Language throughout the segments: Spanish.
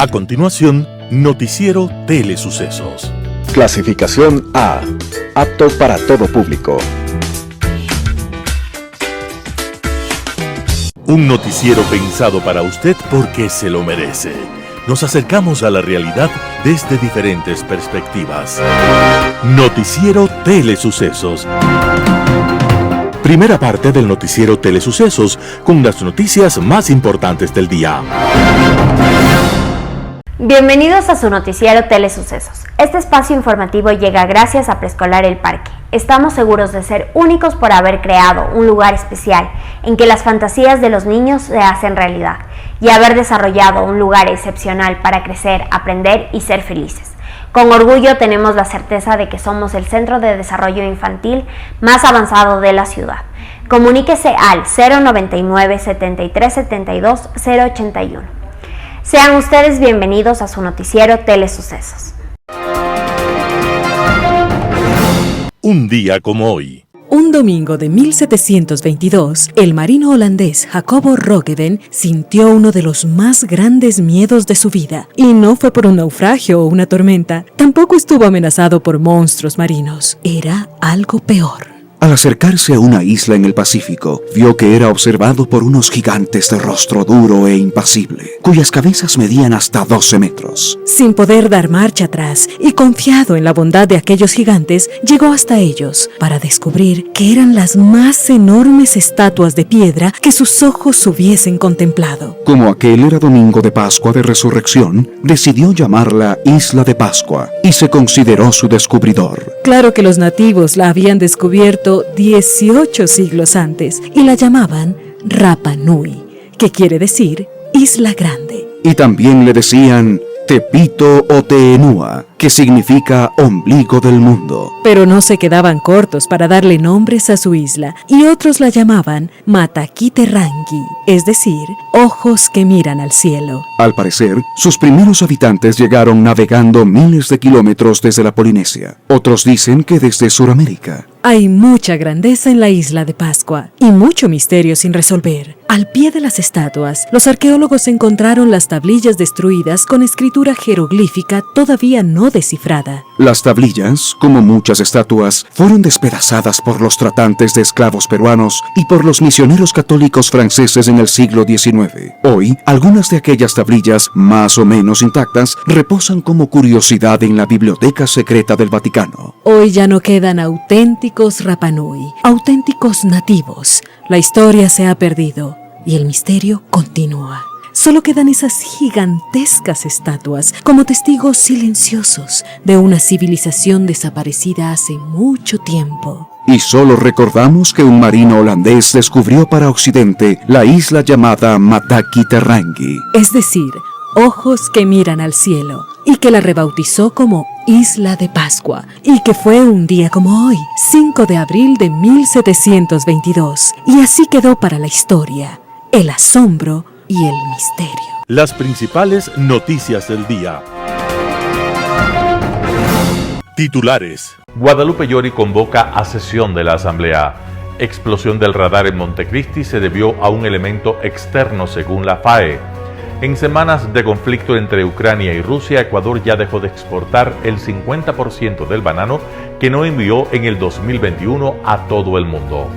A continuación, Noticiero Telesucesos. Clasificación A. Apto para todo público. Un noticiero pensado para usted porque se lo merece. Nos acercamos a la realidad desde diferentes perspectivas. Noticiero Telesucesos. Primera parte del Noticiero Telesucesos, con las noticias más importantes del día. Bienvenidos a su Noticiero Telesucesos. Este espacio informativo llega gracias a Preescolar El Parque. Estamos seguros de ser únicos por haber creado un lugar especial en que las fantasías de los niños se hacen realidad y haber desarrollado un lugar excepcional para crecer, aprender y ser felices. Con orgullo tenemos la certeza de que somos el centro de desarrollo infantil más avanzado de la ciudad. Comuníquese al 099 73 72 081. Sean ustedes bienvenidos a su Noticiero Telesucesos. Un día como hoy. Un domingo de 1722, el marino holandés Jacobo Roggeveen sintió uno de los más grandes miedos de su vida. Y no fue por un naufragio o una tormenta, tampoco estuvo amenazado por monstruos marinos. Era algo peor. Al acercarse a una isla en el Pacífico, vio que era observado por unos gigantes de rostro duro e impasible, cuyas cabezas medían hasta 12 metros. Sin poder dar marcha atrás y confiado en la bondad de aquellos gigantes, llegó hasta ellos para descubrir que eran las más enormes estatuas de piedra que sus ojos hubiesen contemplado. Como aquel era domingo de Pascua de Resurrección, decidió llamarla Isla de Pascua y se consideró su descubridor. Claro que los nativos la habían descubierto 18 siglos antes y la llamaban Rapa Nui, que quiere decir Isla Grande. Y también le decían Tepito o Teenúa, que significa ombligo del mundo. Pero no se quedaban cortos para darle nombres a su isla, y otros la llamaban Mataquiterrangi, es decir, ojos que miran al cielo. Al parecer, sus primeros habitantes llegaron navegando miles de kilómetros desde la Polinesia. Otros dicen que desde Sudamérica. Hay mucha grandeza en la isla de Pascua y mucho misterio sin resolver. Al pie de las estatuas, los arqueólogos encontraron las tablillas destruidas con escritura jeroglífica todavía no descifrada. Las tablillas, como muchas estatuas, fueron despedazadas por los tratantes de esclavos peruanos y por los misioneros católicos franceses en el siglo XIX. Hoy, algunas de aquellas tablillas, más o menos intactas, reposan como curiosidad en la biblioteca secreta del Vaticano. Hoy ya no quedan auténticos Rapa Nui, auténticos nativos. La historia se ha perdido y el misterio continúa. Solo quedan esas gigantescas estatuas como testigos silenciosos de una civilización desaparecida hace mucho tiempo. Y solo recordamos que un marino holandés descubrió para Occidente la isla llamada Mataquiterrangi, es decir, ojos que miran al cielo, y que la rebautizó como Isla de Pascua, y que fue un día como hoy, 5 de abril de 1722, y así quedó para la historia, el asombro y el misterio. Las principales noticias del día. Titulares. Guadalupe Llori convoca a sesión de la Asamblea. Explosión del radar en Montecristi se debió a un elemento externo según la FAE. En semanas de conflicto entre Ucrania y Rusia, Ecuador ya dejó de exportar el 50% del banano que no envió en el 2021 a todo el mundo.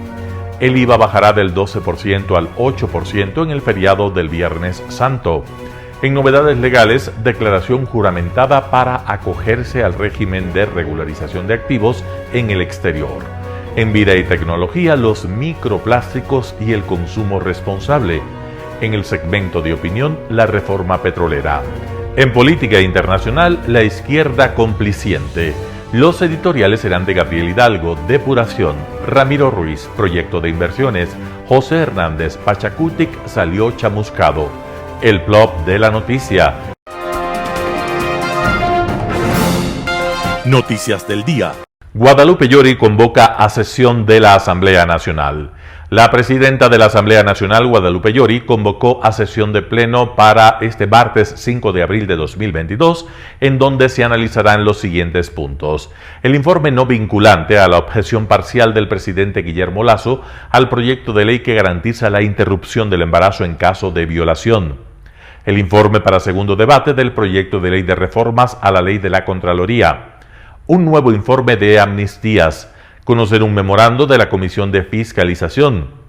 El IVA bajará del 12% al 8% en el feriado del Viernes Santo. En novedades legales, declaración juramentada para acogerse al régimen de regularización de activos en el exterior. En vida y tecnología, los microplásticos y el consumo responsable. En el segmento de opinión, la reforma petrolera. En política internacional, la izquierda compliciente. Los editoriales serán de Gabriel Hidalgo, Depuración, Ramiro Ruiz, Proyecto de Inversiones, José Hernández, Pachacutic salió chamuscado. El plop de la noticia. Noticias del día. Guadalupe Llori convoca a sesión de la Asamblea Nacional. La presidenta de la Asamblea Nacional, Guadalupe Llori, convocó a sesión de pleno para este martes 5 de abril de 2022, en donde se analizarán los siguientes puntos. El informe no vinculante a la objeción parcial del presidente Guillermo Lasso al proyecto de ley que garantiza la interrupción del embarazo en caso de violación. el informe para segundo debate del proyecto de ley de reformas a la ley de la Contraloría, un nuevo informe de amnistías, conocer un memorando de la Comisión de Fiscalización.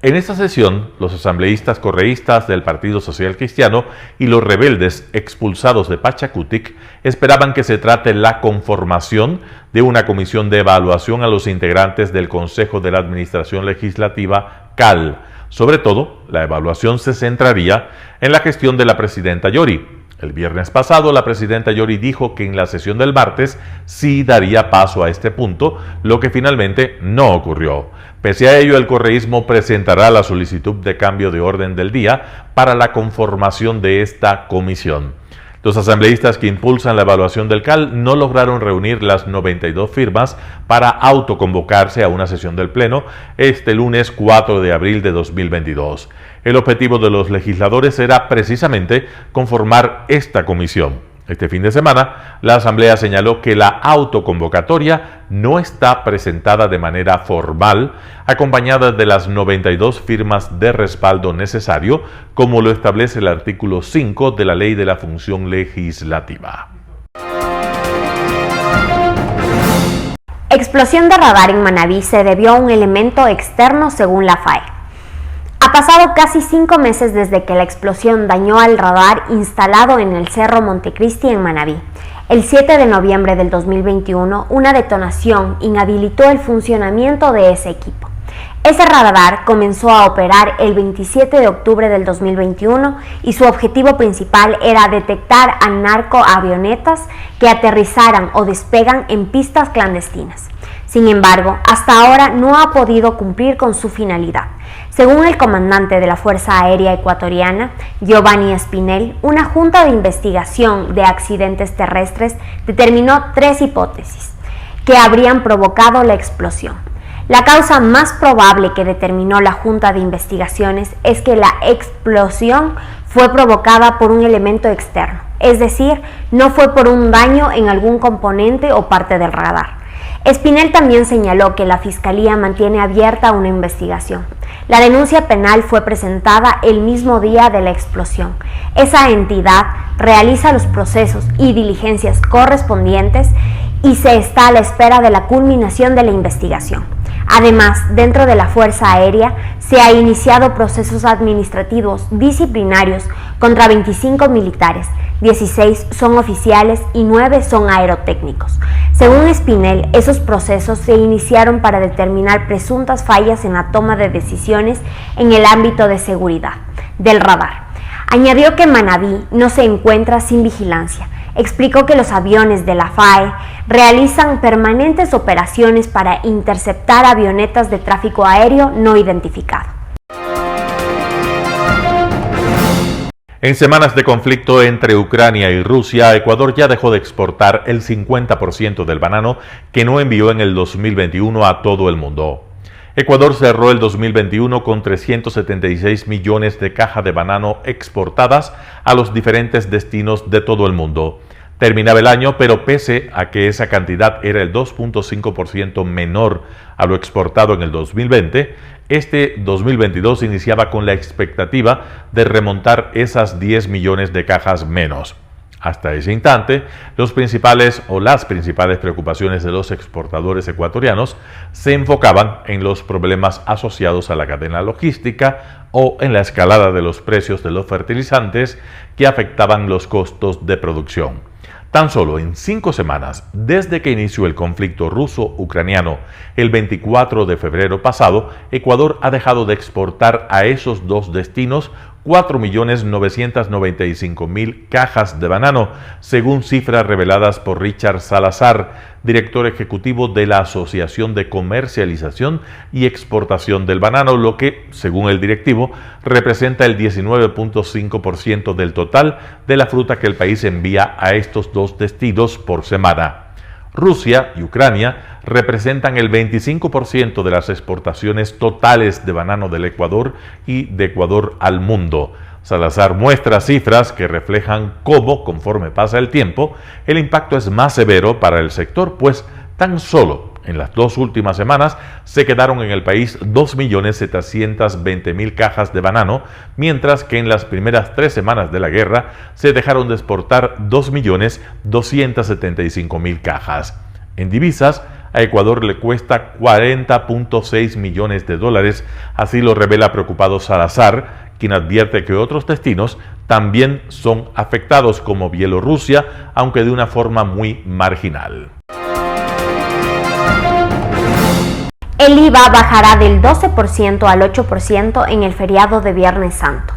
En esta sesión, los asambleístas correístas del Partido Social Cristiano y los rebeldes expulsados de Pachacutic esperaban que se trate la conformación de una comisión de evaluación a los integrantes del Consejo de la Administración Legislativa, CAL. Sobre todo, la evaluación se centraría en la gestión de la presidenta Yori. El viernes pasado, la presidenta Yori dijo que en la sesión del martes sí daría paso a este punto, lo que finalmente no ocurrió. Pese a ello, el correísmo presentará la solicitud de cambio de orden del día para la conformación de esta comisión. Los asambleístas que impulsan la evaluación del CAL no lograron reunir las 92 firmas para autoconvocarse a una sesión del Pleno este lunes 4 de abril de 2022. El objetivo de los legisladores era precisamente conformar esta comisión. Este fin de semana, la Asamblea señaló que la autoconvocatoria no está presentada de manera formal, acompañada de las 92 firmas de respaldo necesario, como lo establece el artículo 5 de la Ley de la Función Legislativa. Explosión de radar en Manabí se debió a un elemento externo según la FAE. Ha pasado casi 5 meses desde que la explosión dañó al radar instalado en el Cerro Montecristi en Manabí. El 7 de noviembre del 2021, una detonación inhabilitó el funcionamiento de ese equipo. Ese radar comenzó a operar el 27 de octubre del 2021 y su objetivo principal era detectar a narcoavionetas que aterrizaran o despegan en pistas clandestinas. Sin embargo, hasta ahora no ha podido cumplir con su finalidad. Según el comandante de la Fuerza Aérea Ecuatoriana, Giovanni Espinel, una junta de investigación de accidentes terrestres determinó 3 hipótesis que habrían provocado la explosión. La causa más probable que determinó la Junta de Investigaciones es que la explosión fue provocada por un elemento externo, es decir, no fue por un daño en algún componente o parte del radar. Espinel también señaló que la Fiscalía mantiene abierta una investigación. La denuncia penal fue presentada el mismo día de la explosión. Esa entidad realiza los procesos y diligencias correspondientes y se está a la espera de la culminación de la investigación. Además, dentro de la Fuerza Aérea se han iniciado procesos administrativos disciplinarios contra 25 militares, 16 son oficiales y 9 son aerotécnicos. Según Espinel, esos procesos se iniciaron para determinar presuntas fallas en la toma de decisiones en el ámbito de seguridad del radar. Añadió que Manabí no se encuentra sin vigilancia. Explicó que los aviones de la FAE realizan permanentes operaciones para interceptar avionetas de tráfico aéreo no identificado. En semanas de conflicto entre Ucrania y Rusia, Ecuador ya dejó de exportar el 50% del banano que no envió en el 2021 a todo el mundo. Ecuador cerró el 2021 con 376 millones de cajas de banano exportadas a los diferentes destinos de todo el mundo. Terminaba el año, pero pese a que esa cantidad era el 2.5% menor a lo exportado en el 2020, este 2022 iniciaba con la expectativa de remontar esas 10 millones de cajas menos. Hasta ese instante, las principales preocupaciones de los exportadores ecuatorianos se enfocaban en los problemas asociados a la cadena logística o en la escalada de los precios de los fertilizantes que afectaban los costos de producción. Tan solo en 5 semanas, desde que inició el conflicto ruso-ucraniano el 24 de febrero pasado, Ecuador ha dejado de exportar a esos dos destinos 4.995.000 cajas de banano, según cifras reveladas por Richard Salazar, director ejecutivo de la Asociación de Comercialización y Exportación del Banano, lo que, según el directivo, representa el 19.5% del total de la fruta que el país envía a estos dos destinos por semana. Rusia y Ucrania representan el 25% de las exportaciones totales de banano del Ecuador y de Ecuador al mundo. Salazar muestra cifras que reflejan cómo, conforme pasa el tiempo, el impacto es más severo para el sector, pues tan solo En las 2 últimas semanas se quedaron en el país 2.720.000 cajas de banano, mientras que en las primeras 3 semanas de la guerra se dejaron de exportar 2.275.000 cajas. En divisas, a Ecuador le cuesta 40.6 millones de dólares, así lo revela preocupado Salazar, quien advierte que otros destinos también son afectados como Bielorrusia, aunque de una forma muy marginal. El IVA bajará del 12% al 8% en el feriado de Viernes Santo.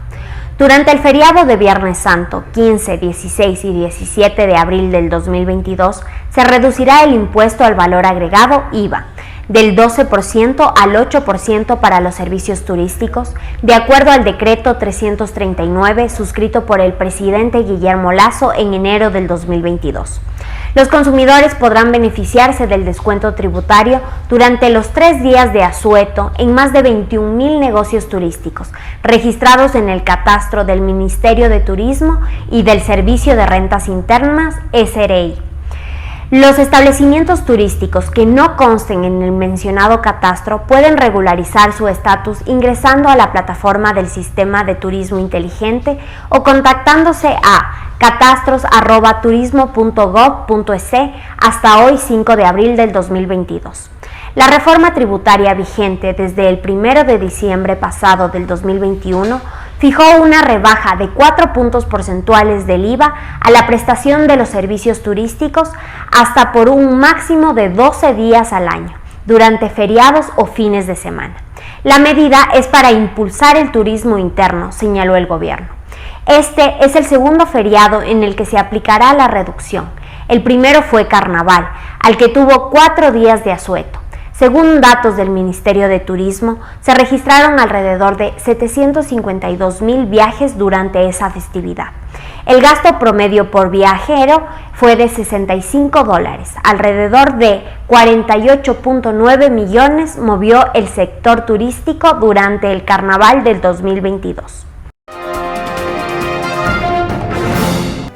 Durante el feriado de Viernes Santo, 15, 16 y 17 de abril del 2022, se reducirá el impuesto al valor agregado IVA del 12% al 8% para los servicios turísticos, de acuerdo al decreto 339 suscrito por el presidente Guillermo Lasso en enero del 2022. Los consumidores podrán beneficiarse del descuento tributario durante los 3 días de asueto en más de 21.000 negocios turísticos registrados en el catastro del Ministerio de Turismo y del Servicio de Rentas Internas, SRI. Los establecimientos turísticos que no consten en el mencionado catastro pueden regularizar su estatus ingresando a la plataforma del Sistema de Turismo Inteligente o contactándose a catastros@turismo.gov.es hasta hoy 5 de abril del 2022. La reforma tributaria vigente desde el 1 de diciembre pasado del 2021 fijó una rebaja de 4 puntos porcentuales del IVA a la prestación de los servicios turísticos hasta por un máximo de 12 días al año, durante feriados o fines de semana. La medida es para impulsar el turismo interno, señaló el gobierno. Este es el segundo feriado en el que se aplicará la reducción. El primero fue Carnaval, al que tuvo 4 días de asueto. Según datos del Ministerio de Turismo, se registraron alrededor de 752.000 viajes durante esa festividad. El gasto promedio por viajero fue de $65. Alrededor de 48.9 millones movió el sector turístico durante el Carnaval del 2022.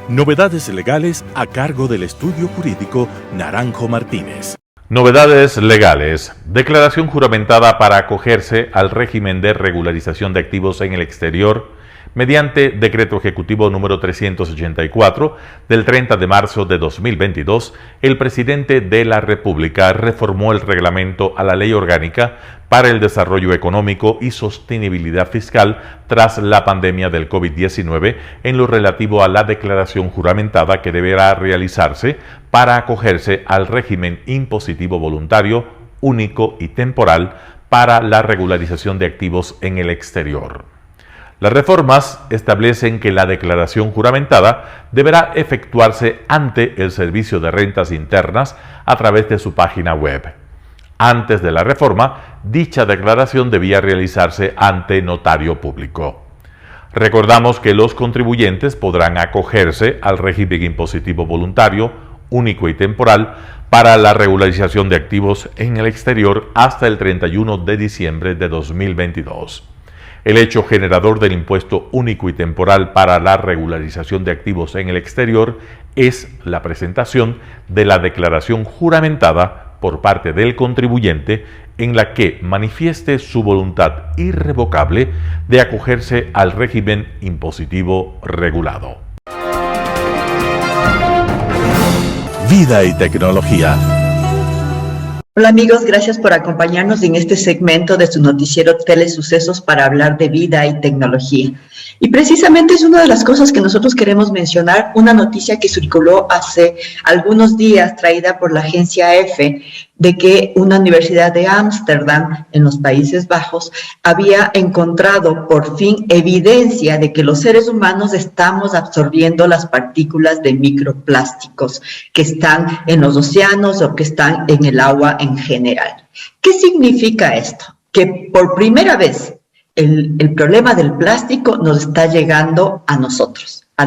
Novedades legales a cargo del estudio jurídico Naranjo Martínez. Novedades legales. Declaración juramentada para acogerse al régimen de regularización de activos en el exterior mediante Decreto Ejecutivo número 384 del 30 de marzo de 2022, el presidente de la República reformó el reglamento a la Ley Orgánica para el Desarrollo Económico y Sostenibilidad Fiscal tras la pandemia del COVID-19 en lo relativo a la declaración juramentada que deberá realizarse para acogerse al régimen impositivo voluntario, único y temporal para la regularización de activos en el exterior. Las reformas establecen que la declaración juramentada deberá efectuarse ante el Servicio de Rentas Internas a través de su página web. Antes de la reforma, dicha declaración debía realizarse ante notario público. Recordamos que los contribuyentes podrán acogerse al régimen impositivo voluntario, único y temporal para la regularización de activos en el exterior hasta el 31 de diciembre de 2022. El hecho generador del impuesto único y temporal para la regularización de activos en el exterior es la presentación de la declaración juramentada por parte del contribuyente en la que manifieste su voluntad irrevocable de acogerse al régimen impositivo regulado. Vida y tecnología. Hola amigos, gracias por acompañarnos en este segmento de su noticiero Telesucesos para hablar de vida y tecnología. Y precisamente es una de las cosas que nosotros queremos mencionar, una noticia que circuló hace algunos días traída por la agencia EFE, de que una universidad de Ámsterdam, en los Países Bajos, había encontrado por fin evidencia de que los seres humanos estamos absorbiendo las partículas de microplásticos que están en los océanos o que están en el agua en general. ¿Qué significa esto? Que por primera vez el problema del plástico nos está llegando a nosotros, a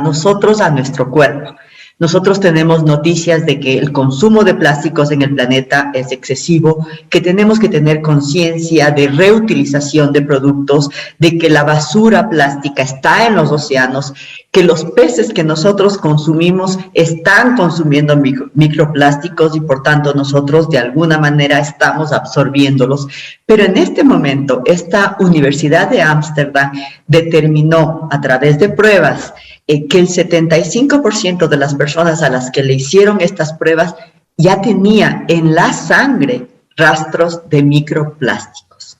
nuestro cuerpo. Nosotros tenemos noticias de que el consumo de plásticos en el planeta es excesivo, que tenemos que tener conciencia de reutilización de productos, de que la basura plástica está en los océanos, que los peces que nosotros consumimos están consumiendo microplásticos y por tanto nosotros de alguna manera estamos absorbiéndolos. Pero en este momento, esta Universidad de Ámsterdam determinó a través de pruebas que el 75% de las personas a las que le hicieron estas pruebas ya tenía en la sangre rastros de microplásticos.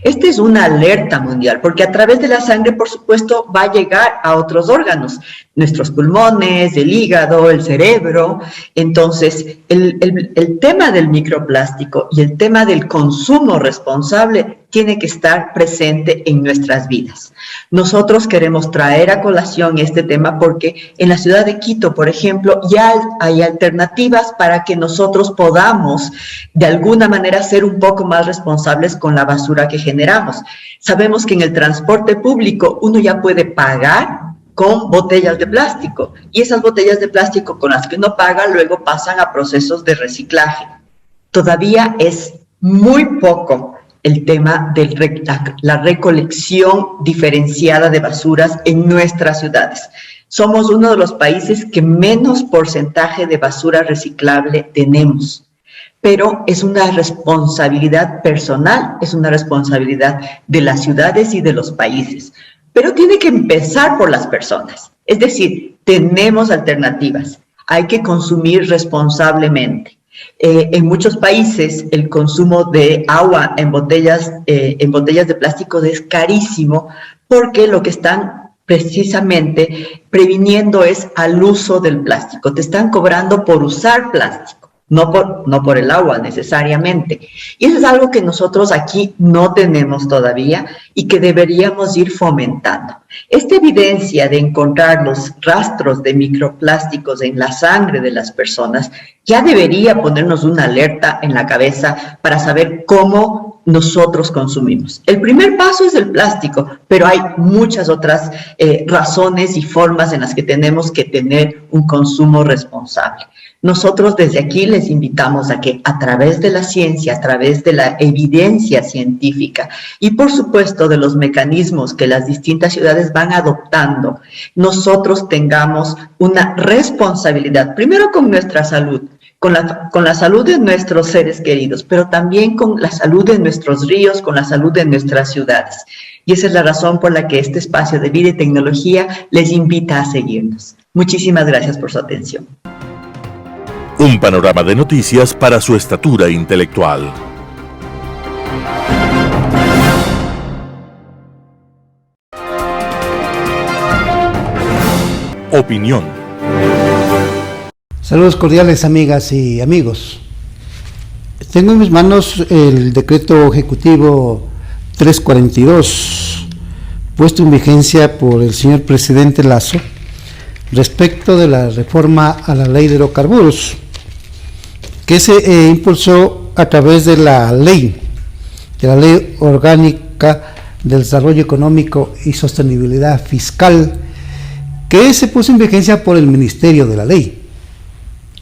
Esta es una alerta mundial, porque a través de la sangre, por supuesto, va a llegar a otros órganos, nuestros pulmones, el hígado, el cerebro. Entonces, el tema del microplástico y el tema del consumo responsable tiene que estar presente en nuestras vidas. Nosotros queremos traer a colación este tema porque en la ciudad de Quito, por ejemplo, ya hay alternativas para que nosotros podamos de alguna manera ser un poco más responsables con la basura que generamos. Sabemos que en el transporte público uno ya puede pagar con botellas de plástico y esas botellas de plástico con las que uno paga luego pasan a procesos de reciclaje. Todavía es muy poco el tema de la recolección diferenciada de basuras en nuestras ciudades. Somos uno de los países que menos porcentaje de basura reciclable tenemos, pero es una responsabilidad personal, es una responsabilidad de las ciudades y de los países. Pero tiene que empezar por las personas, es decir, tenemos alternativas, hay que consumir responsablemente. En muchos países el consumo de agua en botellas de plástico es carísimo porque lo que están precisamente previniendo es al uso del plástico. Te están cobrando por usar plástico, no por el agua necesariamente. Y eso es algo que nosotros aquí no tenemos todavía y que deberíamos ir fomentando. Esta evidencia de encontrar los rastros de microplásticos en la sangre de las personas ya debería ponernos una alerta en la cabeza para saber cómo nosotros consumimos. El primer paso es el plástico, pero hay muchas otras razones y formas en las que tenemos que tener un consumo responsable. Nosotros desde aquí les invitamos a que a través de la ciencia, a través de la evidencia científica y por supuesto de los mecanismos que las distintas ciudades van adoptando, nosotros tengamos una responsabilidad, primero con nuestra salud, con la salud de nuestros seres queridos, pero también con la salud de nuestros ríos, con la salud de nuestras ciudades. Y esa es la razón por la que este espacio de vida y tecnología les invita a seguirnos. Muchísimas gracias por su atención. Un panorama de noticias para su estatura intelectual. Opinión. Saludos cordiales, amigas y amigos. Tengo en mis manos el decreto ejecutivo 342, puesto en vigencia por el señor presidente Lasso, respecto de la reforma a la ley de hidrocarburos, que se impulsó a través de la ley orgánica del desarrollo económico y sostenibilidad fiscal, que se puso en vigencia por el Ministerio de la Ley,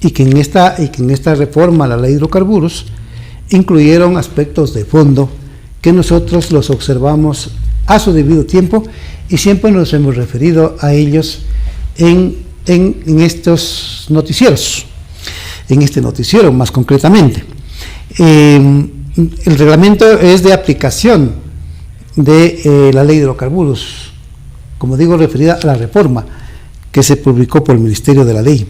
y que en esta reforma a la ley de hidrocarburos incluyeron aspectos de fondo que nosotros los observamos a su debido tiempo y siempre nos hemos referido a ellos en estos noticieros, en este noticiero más concretamente. El reglamento es de aplicación de la ley de hidrocarburos, como digo, referida a la reforma que se publicó por el Ministerio de la Ley.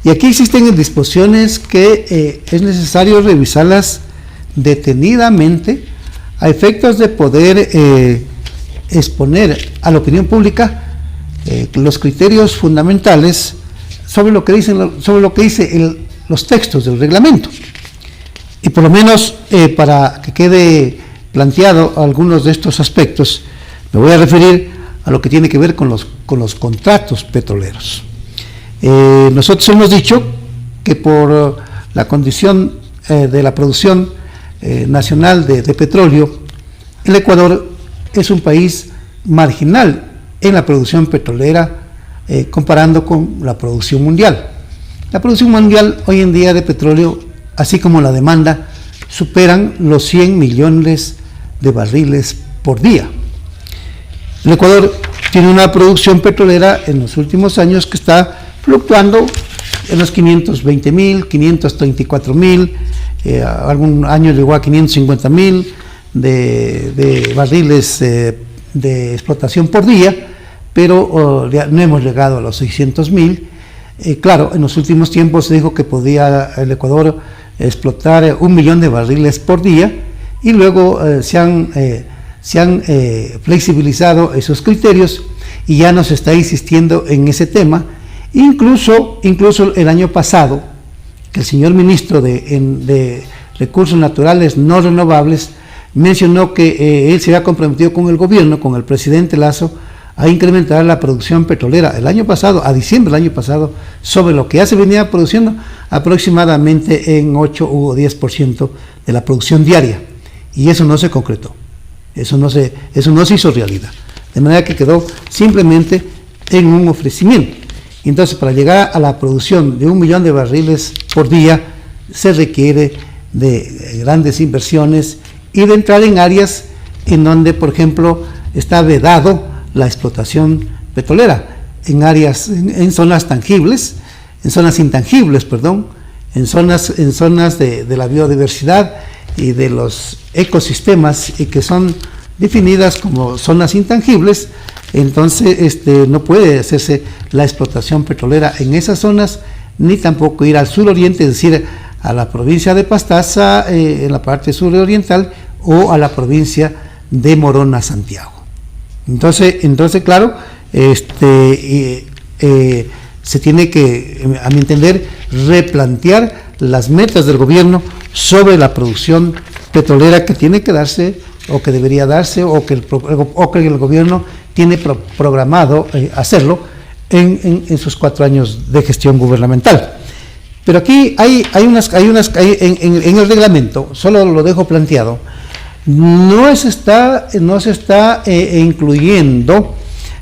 Y aquí existen disposiciones que es necesario revisarlas detenidamente a efectos de poder exponer a la opinión pública los criterios fundamentales sobre lo que dicen los textos del reglamento. Y por lo menos para que quede planteado algunos de estos aspectos, me voy a referir a lo que tiene que ver con los contratos petroleros. Nosotros hemos dicho que por la condición de la producción nacional de petróleo, el Ecuador es un país marginal en la producción petrolera comparando con la producción mundial. La producción mundial hoy en día de petróleo, así como la demanda, superan los 100 millones de barriles por día. El Ecuador tiene una producción petrolera en los últimos años que está fluctuando en los 520.000, 534.000, algún año llegó a 550.000 de barriles de explotación por día, pero no hemos llegado a los 600.000. Claro, en los últimos tiempos se dijo que podía el Ecuador explotar 1 millón de barriles por día, y luego se han flexibilizado esos criterios y ya no se está insistiendo en ese tema. Incluso el año pasado, que el señor ministro de Recursos Naturales No Renovables mencionó que él se había comprometido con el gobierno, con el presidente Lasso, a incrementar la producción petrolera el año pasado, a diciembre del año pasado, sobre lo que ya se venía produciendo, aproximadamente en 8 u 10% de la producción diaria. Y eso no se concretó, eso no se hizo realidad, de manera que quedó simplemente en un ofrecimiento. Entonces, para llegar a la producción de 1 millón de barriles por día, se requiere de grandes inversiones y de entrar en áreas en donde, por ejemplo, está vedado la explotación petrolera, en áreas, en zonas tangibles, en zonas intangibles, perdón, en zonas de la biodiversidad y de los ecosistemas, y que son definidas como zonas intangibles. Entonces no puede hacerse la explotación petrolera en esas zonas, ni tampoco ir al suroriente, es decir, a la provincia de Pastaza, en la parte suroriental, o a la provincia de Morona, Santiago. Entonces claro, se tiene que, a mi entender, replantear las metas del gobierno sobre la producción petrolera que tiene que darse, o que debería darse, o que el gobierno tiene programado hacerlo en sus 4 años de gestión gubernamental. Pero aquí hay en el reglamento, solo lo dejo planteado, no se está incluyendo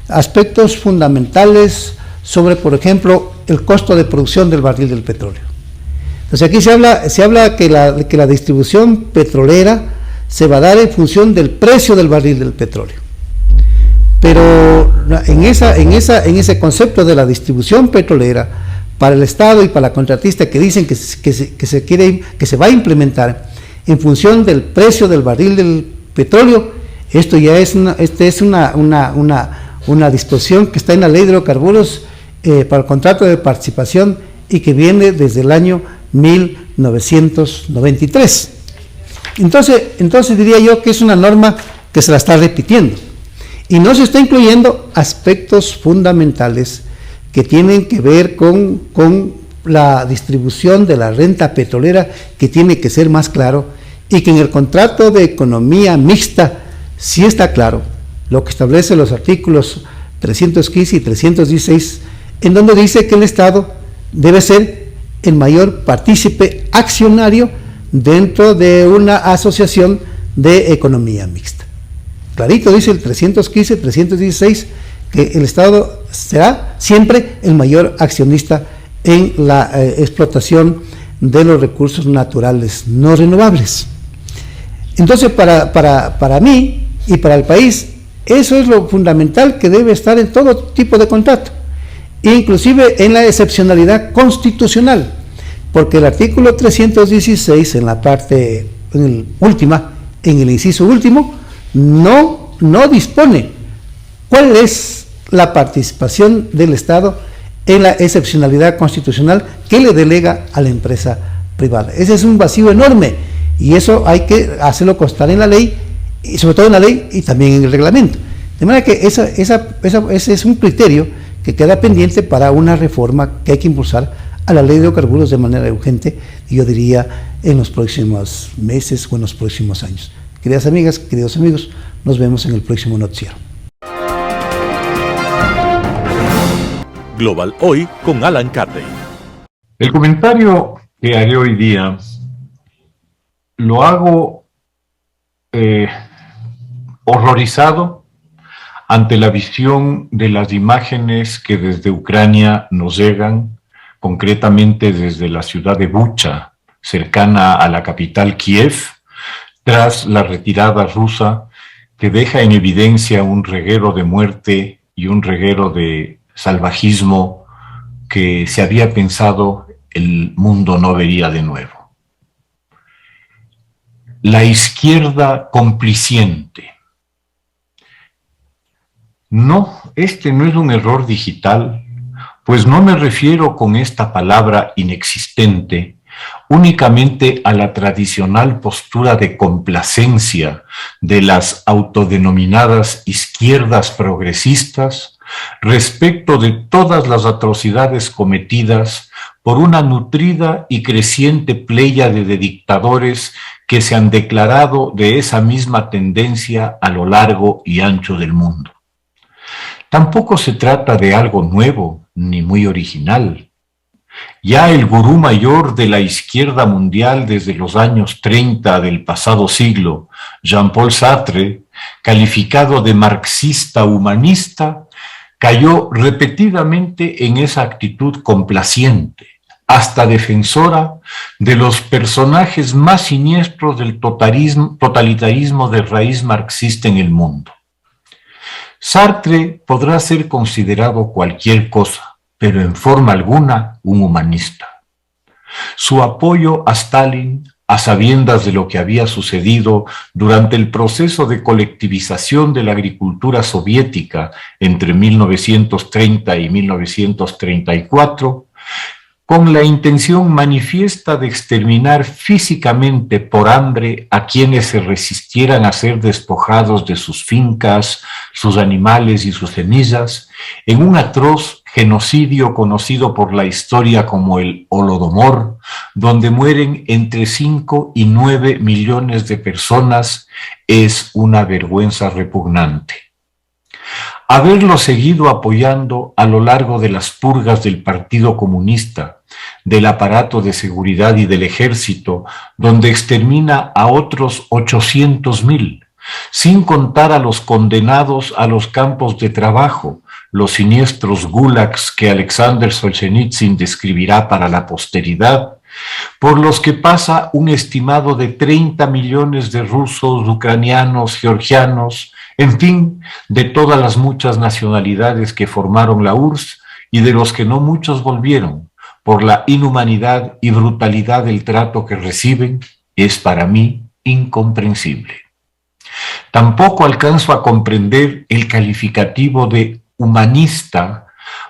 aspectos fundamentales sobre, por ejemplo, el costo de producción del barril del petróleo. Entonces aquí se habla que la distribución petrolera se va a dar en función del precio del barril del petróleo. Pero en ese concepto de la distribución petrolera para el Estado y para la contratista, que dicen que se va a implementar en función del precio del barril del petróleo, esto ya es una disposición que está en la Ley de Hidrocarburos para el contrato de participación, y que viene desde el año 1993. Entonces diría yo que es una norma que se la está repitiendo, y no se está incluyendo aspectos fundamentales que tienen que ver con la distribución de la renta petrolera, que tiene que ser más claro, y que en el contrato de economía mixta sí está claro lo que establece los artículos 315 y 316, en donde dice que el Estado debe ser el mayor partícipe accionario dentro de una asociación de economía mixta. Clarito dice el 315, 316, que el Estado será siempre el mayor accionista en la explotación de los recursos naturales no renovables. Entonces, para mí y para el país, eso es lo fundamental que debe estar en todo tipo de contrato, inclusive en la excepcionalidad constitucional, porque el artículo 316, en la parte última, en el inciso último, no dispone cuál es la participación del Estado en la excepcionalidad constitucional que le delega a la empresa privada. Ese es un vacío enorme, y eso hay que hacerlo constar en la ley, y sobre todo en la ley y también en el reglamento. De manera que ese es un criterio que queda pendiente para una reforma que hay que impulsar a la ley de hidrocarburos de manera urgente, y yo diría en los próximos meses o en los próximos años. Queridas amigas, queridos amigos, nos vemos en el próximo noticiero. Global Hoy con Alan Carney. El comentario que haré hoy día lo hago horrorizado ante la visión de las imágenes que desde Ucrania nos llegan, concretamente desde la ciudad de Bucha, cercana a la capital Kiev, tras la retirada rusa, que deja en evidencia un reguero de muerte y un reguero de salvajismo que se había pensado el mundo no vería de nuevo. La izquierda compliciente. No, este no es un error digital, pues no me refiero con esta palabra inexistente únicamente a la tradicional postura de complacencia de las autodenominadas izquierdas progresistas respecto de todas las atrocidades cometidas por una nutrida y creciente pléyade de dictadores que se han declarado de esa misma tendencia a lo largo y ancho del mundo. Tampoco se trata de algo nuevo ni muy original. Ya el gurú mayor de la izquierda mundial desde los años 30 del pasado siglo, Jean-Paul Sartre, calificado de marxista humanista, cayó repetidamente en esa actitud complaciente, hasta defensora de los personajes más siniestros del totalitarismo de raíz marxista en el mundo. Sartre podrá ser considerado cualquier cosa, pero en forma alguna un humanista. Su apoyo a Stalin, a sabiendas de lo que había sucedido durante el proceso de colectivización de la agricultura soviética entre 1930 y 1934, con la intención manifiesta de exterminar físicamente por hambre a quienes se resistieran a ser despojados de sus fincas, sus animales y sus semillas, en un atroz genocidio conocido por la historia como el Holodomor, donde mueren entre 5 y 9 millones de personas, es una vergüenza repugnante. Haberlo seguido apoyando a lo largo de las purgas del Partido Comunista, del aparato de seguridad y del ejército, donde extermina a otros 800,000, sin contar a los condenados a los campos de trabajo, los siniestros gulags que Alexander Solzhenitsyn describirá para la posteridad, por los que pasa un estimado de 30 millones de rusos, ucranianos, georgianos, en fin, de todas las muchas nacionalidades que formaron la URSS y de los que no muchos volvieron, por la inhumanidad y brutalidad del trato que reciben, es para mí incomprensible. Tampoco alcanzo a comprender el calificativo de humanista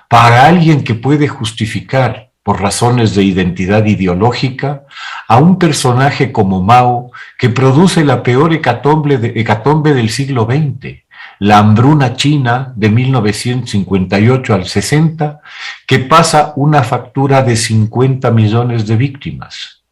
para alguien que puede justificar, por razones de identidad ideológica, a un personaje como Mao que produce la peor hecatombe del siglo XX, la hambruna china de 1958 al 60, que pasa una factura de 50 millones de víctimas.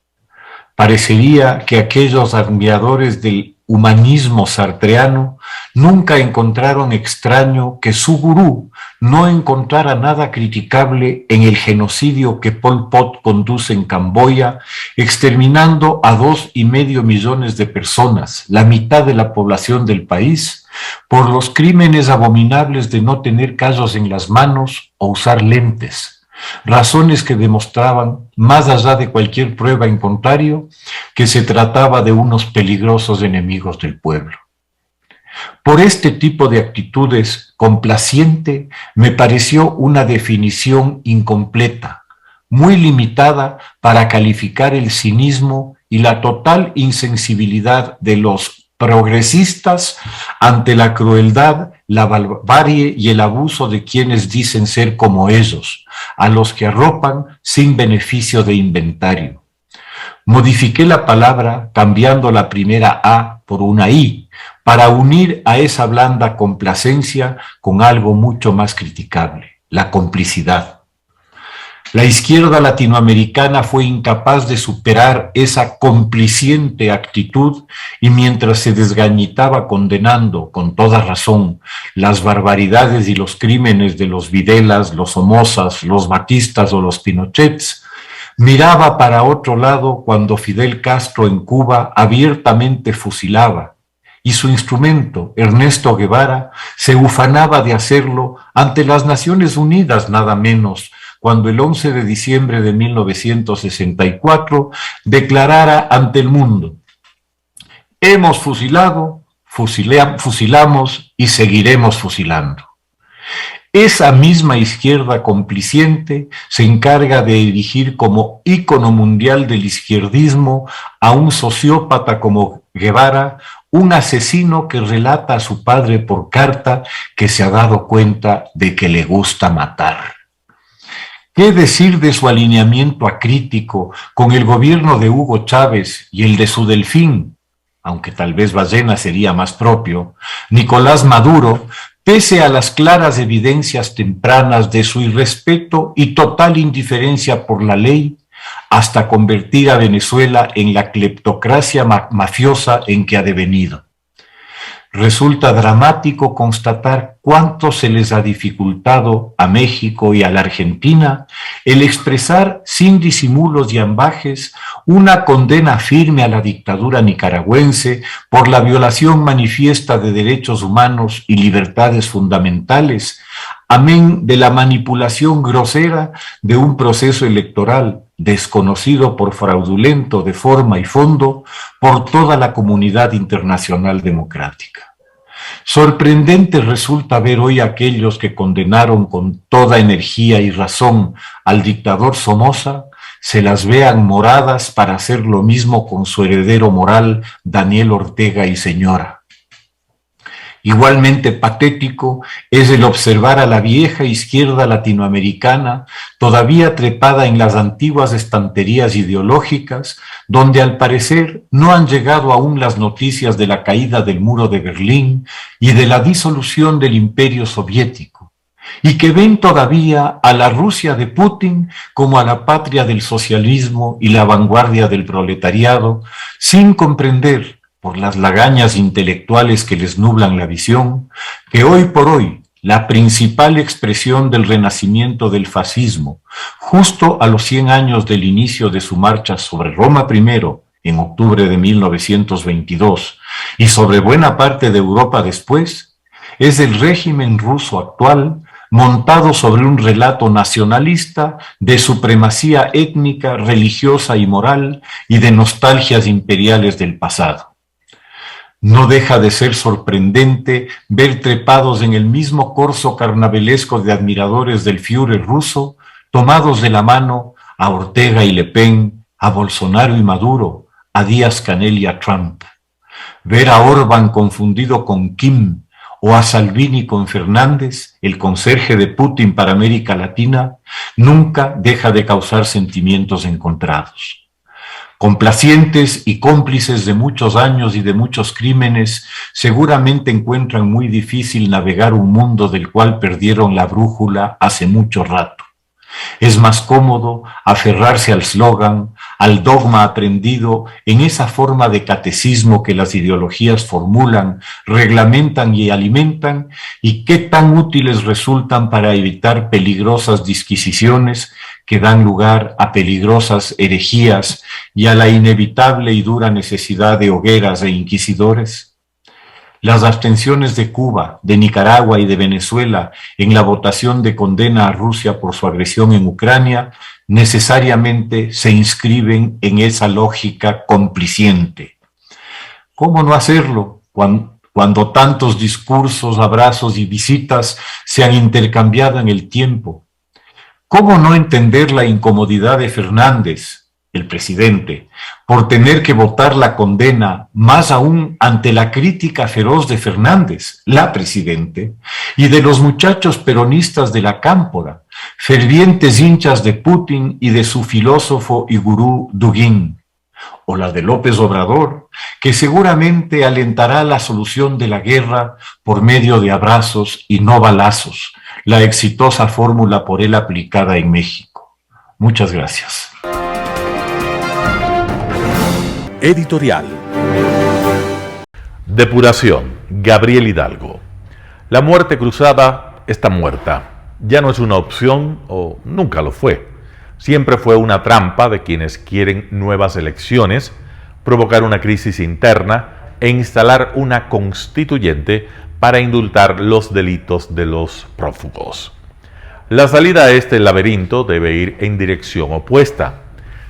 Parecería que aquellos admiradores del humanismo sartreano nunca encontraron extraño que su gurú no encontrara nada criticable en el genocidio que Pol Pot conduce en Camboya, exterminando a 2,5 millones de personas, la mitad de la población del país, por los crímenes abominables de no tener callos en las manos o usar lentes. Razones que demostraban, más allá de cualquier prueba en contrario, que se trataba de unos peligrosos enemigos del pueblo. Por este tipo de actitudes, complaciente me pareció una definición incompleta, muy limitada para calificar el cinismo y la total insensibilidad de los progresistas ante la crueldad, la barbarie y el abuso de quienes dicen ser como ellos, a los que arropan sin beneficio de inventario. Modifiqué la palabra cambiando la primera A por una I, para unir a esa blanda complacencia con algo mucho más criticable, la complicidad. La izquierda latinoamericana fue incapaz de superar esa compliciente actitud y mientras se desgañitaba condenando, con toda razón, las barbaridades y los crímenes de los Videlas, los Somozas, los Batistas o los Pinochets, miraba para otro lado cuando Fidel Castro en Cuba abiertamente fusilaba y su instrumento, Ernesto Guevara, se ufanaba de hacerlo ante las Naciones Unidas nada menos, cuando el 11 de diciembre de 1964 declarara ante el mundo: hemos fusilado, fusilamos y seguiremos fusilando. Esa misma izquierda compliciente se encarga de erigir como ícono mundial del izquierdismo a un sociópata como Guevara, un asesino que relata a su padre por carta que se ha dado cuenta de que le gusta matar. ¿Qué decir de su alineamiento acrítico con el gobierno de Hugo Chávez y el de su delfín, aunque tal vez ballena sería más propio, Nicolás Maduro, pese a las claras evidencias tempranas de su irrespeto y total indiferencia por la ley, hasta convertir a Venezuela en la cleptocracia mafiosa en que ha devenido? Resulta dramático constatar cuánto se les ha dificultado a México y a la Argentina el expresar sin disimulos y ambajes una condena firme a la dictadura nicaragüense por la violación manifiesta de derechos humanos y libertades fundamentales, amén de la manipulación grosera de un proceso electoral desconocido por fraudulento de forma y fondo por toda la comunidad internacional democrática. Sorprendente resulta ver hoy a aquellos que condenaron con toda energía y razón al dictador Somoza, se las vean moradas para hacer lo mismo con su heredero moral, Daniel Ortega y señora. Igualmente patético es el observar a la vieja izquierda latinoamericana todavía trepada en las antiguas estanterías ideológicas, donde al parecer no han llegado aún las noticias de la caída del muro de Berlín y de la disolución del imperio soviético, y que ven todavía a la Rusia de Putin como a la patria del socialismo y la vanguardia del proletariado, sin comprender, por las lagañas intelectuales que les nublan la visión, que hoy por hoy la principal expresión del renacimiento del fascismo, justo a los 100 años del inicio de su marcha sobre Roma I, en octubre de 1922, y sobre buena parte de Europa después, es el régimen ruso actual, montado sobre un relato nacionalista de supremacía étnica, religiosa y moral, y de nostalgias imperiales del pasado. No deja de ser sorprendente ver trepados en el mismo corso carnavalesco de admiradores del Führer ruso, tomados de la mano a Ortega y Le Pen, a Bolsonaro y Maduro, a Díaz-Canel y a Trump. Ver a Orbán confundido con Kim o a Salvini con Fernández, el conserje de Putin para América Latina, nunca deja de causar sentimientos encontrados. Complacientes y cómplices de muchos años y de muchos crímenes, seguramente encuentran muy difícil navegar un mundo del cual perdieron la brújula hace mucho rato. Es más cómodo aferrarse al slogan, al dogma aprendido en esa forma de catecismo que las ideologías formulan, reglamentan y alimentan, y qué tan útiles resultan para evitar peligrosas disquisiciones que dan lugar a peligrosas herejías y a la inevitable y dura necesidad de hogueras e inquisidores. Las abstenciones de Cuba, de Nicaragua y de Venezuela en la votación de condena a Rusia por su agresión en Ucrania necesariamente se inscriben en esa lógica compliciente. ¿Cómo no hacerlo cuando tantos discursos, abrazos y visitas se han intercambiado en el tiempo? ¿Cómo no entender la incomodidad de Fernández, el presidente, por tener que votar la condena, más aún ante la crítica feroz de Fernández, la presidente, y de los muchachos peronistas de la Cámpora, fervientes hinchas de Putin y de su filósofo y gurú Dugin, o la de López Obrador, que seguramente alentará la solución de la guerra por medio de abrazos y no balazos, la exitosa fórmula por él aplicada en México? Muchas gracias. Editorial. Depuración. Gabriel Hidalgo. La muerte cruzada está muerta. Ya no es una opción o nunca lo fue. Siempre fue una trampa de quienes quieren nuevas elecciones, provocar una crisis interna e instalar una constituyente para indultar los delitos de los prófugos. La salida a este laberinto debe ir en dirección opuesta.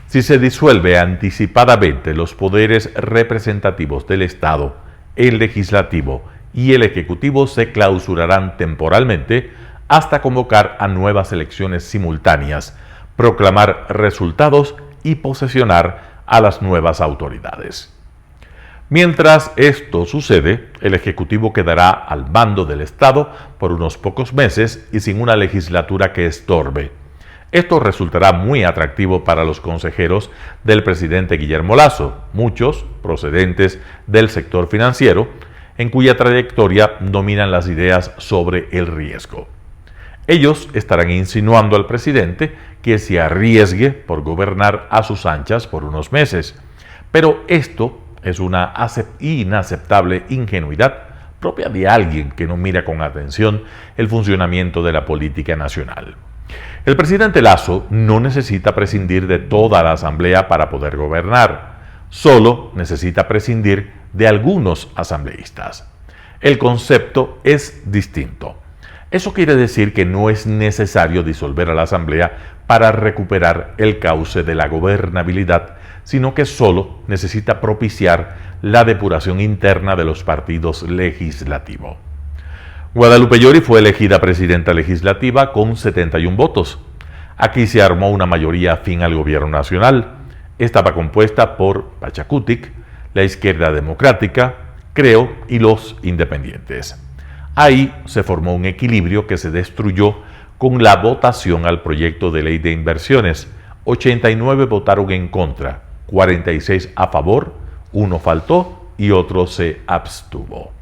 Si se disuelve anticipadamente los poderes representativos del Estado, el legislativo y el ejecutivo se clausurarán temporalmente hasta convocar a nuevas elecciones simultáneas, proclamar resultados y posesionar a las nuevas autoridades. Mientras esto sucede, el Ejecutivo quedará al mando del Estado por unos pocos meses y sin una legislatura que estorbe. Esto resultará muy atractivo para los consejeros del presidente Guillermo Lasso, muchos procedentes del sector financiero, en cuya trayectoria dominan las ideas sobre el riesgo. Ellos estarán insinuando al presidente que se arriesgue por gobernar a sus anchas por unos meses, pero esto es una inaceptable ingenuidad propia de alguien que no mira con atención el funcionamiento de la política nacional. El presidente Lasso no necesita prescindir de toda la Asamblea para poder gobernar, solo necesita prescindir de algunos asambleístas. El concepto es distinto. Eso quiere decir que no es necesario disolver a la Asamblea para recuperar el cauce de la gobernabilidad, sino que solo necesita propiciar la depuración interna de los partidos legislativos. Guadalupe Llori fue elegida presidenta legislativa con 71 votos. Aquí se armó una mayoría afín al gobierno nacional. Estaba compuesta por Pachacutic, la Izquierda Democrática, Creo y los independientes. Ahí se formó un equilibrio que se destruyó con la votación al proyecto de ley de inversiones. 89 votaron en contra, 46 a favor, 1 faltó y otro se abstuvo.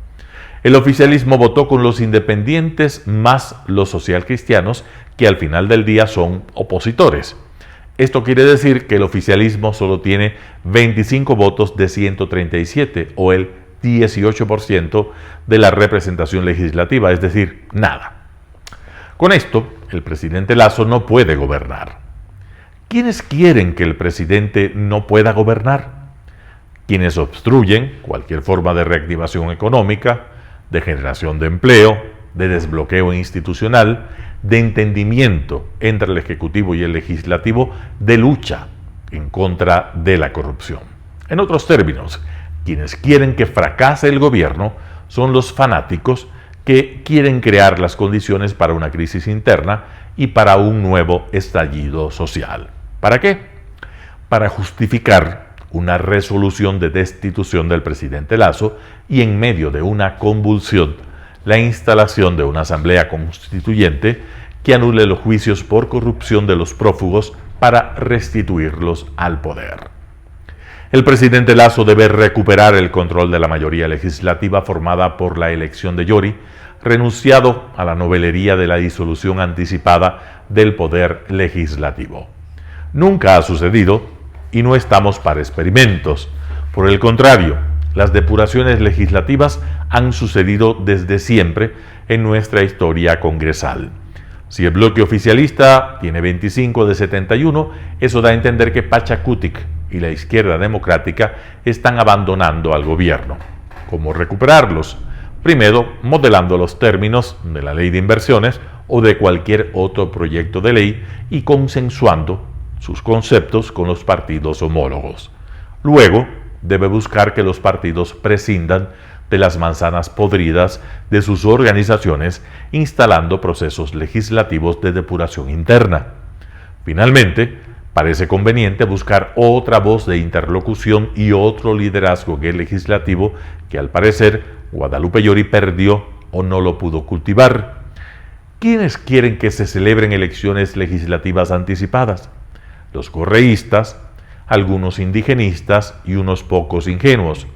El oficialismo votó con los independientes más los socialcristianos, que al final del día son opositores. Esto quiere decir que el oficialismo solo tiene 25 votos de 137, o el 18% de la representación legislativa, es decir, nada. Con esto, el presidente Lasso no puede gobernar. ¿Quiénes quieren que el presidente no pueda gobernar? Quienes obstruyen cualquier forma de reactivación económica, de generación de empleo, de desbloqueo institucional, de entendimiento entre el Ejecutivo y el Legislativo, de lucha en contra de la corrupción. En otros términos, quienes quieren que fracase el gobierno son los fanáticos que quieren crear las condiciones para una crisis interna y para un nuevo estallido social. ¿Para qué? Para justificar una resolución de destitución del presidente Lasso y, en medio de una convulsión, la instalación de una asamblea constituyente que anule los juicios por corrupción de los prófugos para restituirlos al poder. El presidente Lasso debe recuperar el control de la mayoría legislativa formada por la elección de Llori, renunciado a la novelería de la disolución anticipada del poder legislativo. Nunca ha sucedido y no estamos para experimentos. Por el contrario, las depuraciones legislativas han sucedido desde siempre en nuestra historia congresal. Si el bloque oficialista tiene 25 de 71, eso da a entender que Pachacutic y la Izquierda Democrática están abandonando al gobierno. ¿Cómo recuperarlos? Primero, modelando los términos de la ley de inversiones o de cualquier otro proyecto de ley y consensuando sus conceptos con los partidos homólogos. Luego, debe buscar que los partidos prescindan de las manzanas podridas de sus organizaciones, instalando procesos legislativos de depuración interna. Finalmente, parece conveniente buscar otra voz de interlocución y otro liderazgo en el legislativo que, al parecer, Guadalupe Llori perdió o no lo pudo cultivar. ¿Quiénes quieren que se celebren elecciones legislativas anticipadas? Los correístas, algunos indigenistas y unos pocos ingenuos.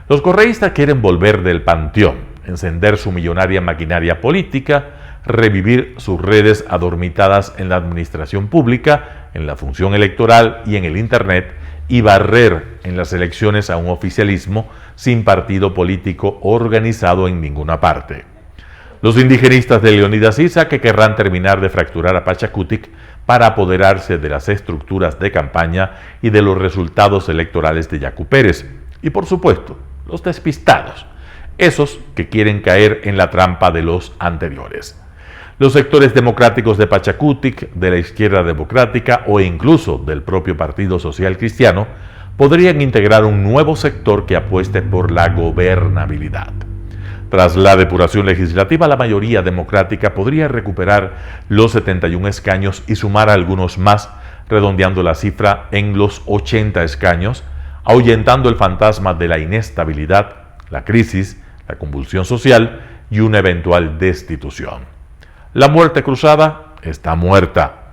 Los correístas quieren volver del panteón, encender su millonaria maquinaria política, revivir sus redes adormitadas en la administración pública, en la función electoral y en el Internet, y barrer en las elecciones a un oficialismo sin partido político organizado en ninguna parte. Los indigenistas de Leonidas Issa, que querrán terminar de fracturar a Pachacutic para apoderarse de las estructuras de campaña y de los resultados electorales de Yacu Pérez. Y por supuesto, los despistados, esos que quieren caer en la trampa de los anteriores. Los sectores democráticos de Pachacutic, de la izquierda democrática o incluso del propio Partido Social Cristiano podrían integrar un nuevo sector que apueste por la gobernabilidad. Tras la depuración legislativa, la mayoría democrática podría recuperar los 71 escaños y sumar algunos más, redondeando la cifra en los 80 escaños, ahuyentando el fantasma de la inestabilidad, la crisis, la convulsión social y una eventual destitución. La muerte cruzada está muerta.